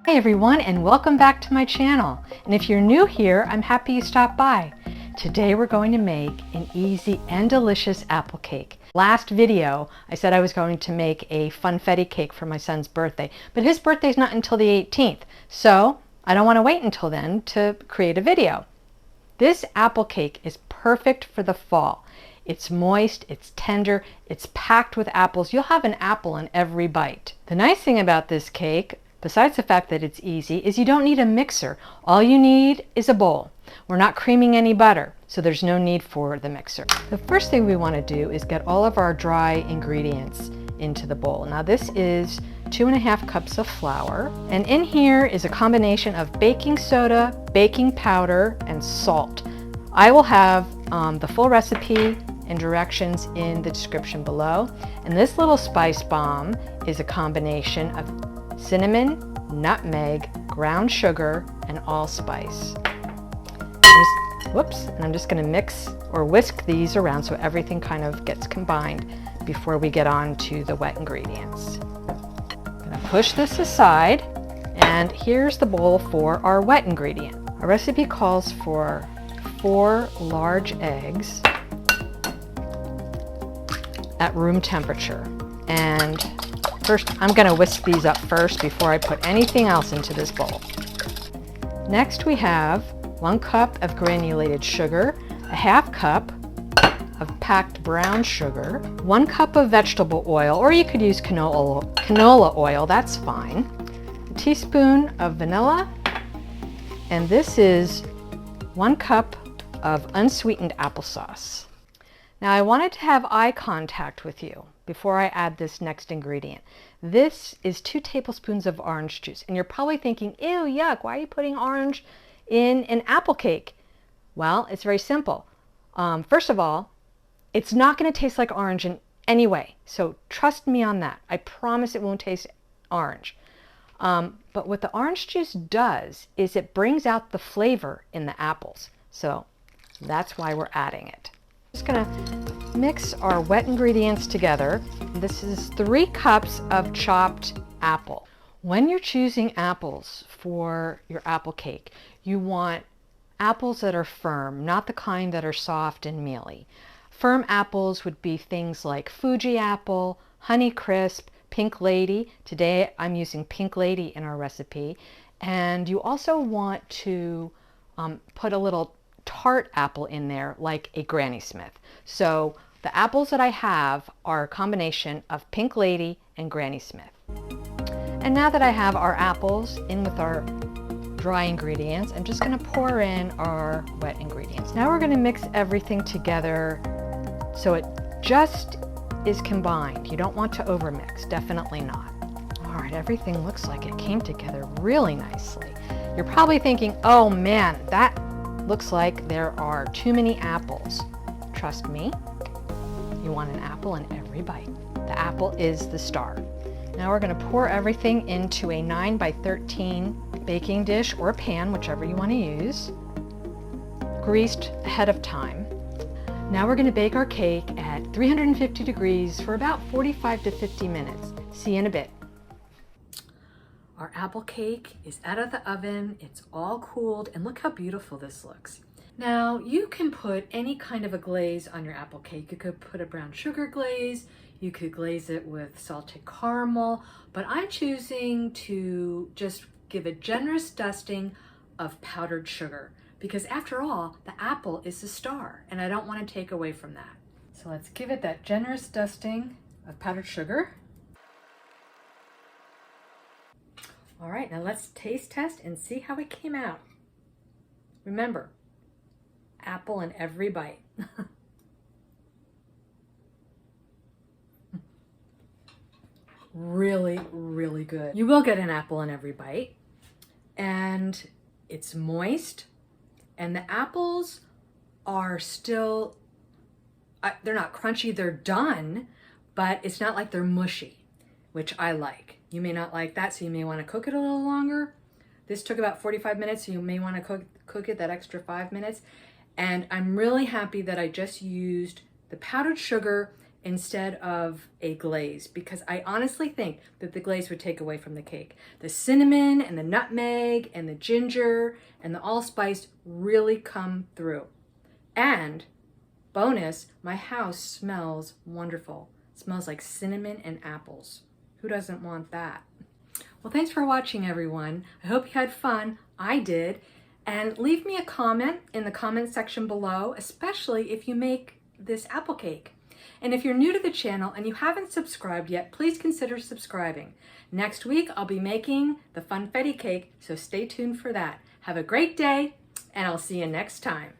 Hi everyone, and welcome back to my channel. And if you're new here, I'm happy you stopped by. Today we're going to make an easy and delicious apple cake. Last video I said I was going to make a funfetti cake for my son's birthday, but his birthday's not until the 18th, so I don't want to wait until then to create a video. This apple cake is perfect for the fall. It's moist, it's tender, it's packed with apples. You'll have an apple in every bite. The nice thing about this cake, besides the fact that it's easy, is you don't need a mixer. All you need is a bowl. We're not creaming any butter, so there's no need for the mixer. The first thing we want to do is get all of our dry ingredients into the bowl. Now this is 2½ cups of flour, and in here is a combination of baking soda, baking powder, and salt. I will have the full recipe and directions in the description below. And this little spice bomb is a combination of cinnamon, nutmeg, ground sugar, and allspice. And I'm just going to mix or whisk these around so everything kind of gets combined before we get on to the wet ingredients. I'm going to push this aside, and here's the bowl for our wet ingredient. Our recipe calls for 4 large eggs at room temperature. And first, I'm going to whisk these up first before I put anything else into this bowl. Next, we have 1 cup of granulated sugar, a 1/2 cup of packed brown sugar, 1 cup of vegetable oil, or you could use canola oil, that's fine, a teaspoon of vanilla, and this is 1 cup of unsweetened applesauce. Now I wanted to have eye contact with you before I add this next ingredient. This is 2 tablespoons of orange juice, and you're probably thinking, ew, yuck, why are you putting orange in an apple cake? Well, it's very simple. First of all, it's not going to taste like orange in any way, so trust me on that. I promise it won't taste orange. But what the orange juice does is it brings out the flavor in the apples, so that's why we're adding it. Just going to mix our wet ingredients together. This is 3 cups of chopped apple. When you're choosing apples for your apple cake, you want apples that are firm, not the kind that are soft and mealy. Firm apples would be things like Fuji apple, Honey Crisp, Pink Lady. Today I'm using Pink Lady in our recipe. And you also want to put a little tart apple in there, like a Granny Smith. So the apples that I have are a combination of Pink Lady and Granny Smith. And now that I have our apples in with our dry ingredients, I'm just going to pour in our wet ingredients. Now we're going to mix everything together so it just is combined. You don't want to overmix, definitely not. All right, everything looks like it came together really nicely. You're probably thinking, oh man, that looks like there are too many apples. Trust me, you want an apple in every bite. The apple is the star. Now we're going to pour everything into a 9 by 13 baking dish or pan, whichever you want to use, greased ahead of time. Now we're going to bake our cake at 350 degrees for about 45 to 50 minutes. See you in a bit. Our apple cake is out of the oven, it's all cooled, and look how beautiful this looks. Now you can put any kind of a glaze on your apple cake. You could put a brown sugar glaze, you could glaze it with salted caramel, but I'm choosing to just give a generous dusting of powdered sugar, because after all, the apple is the star, and I don't want to take away from that. So let's give it that generous dusting of powdered sugar. All right, now let's taste test and see how it came out. Remember, apple in every bite. Really, really good. You will get an apple in every bite, and it's moist, and the apples are still, they're not crunchy, they're done, but it's not like they're mushy, which I like. You may not like that, so you may want to cook it a little longer. This took about 45 minutes, so you may want to cook it that extra 5 minutes. And I'm really happy that I just used the powdered sugar instead of a glaze, because I honestly think that the glaze would take away from the cake. The cinnamon and the nutmeg and the ginger and the allspice really come through. And bonus, my house smells wonderful. It smells like cinnamon and apples. Who doesn't want that? Well, thanks for watching, everyone. I hope you had fun. I did. And leave me a comment in the comment section below, especially if you make this apple cake. And if you're new to the channel and you haven't subscribed yet, please consider subscribing. Next week, I'll be making the funfetti cake, so stay tuned for that. Have a great day, and I'll see you next time.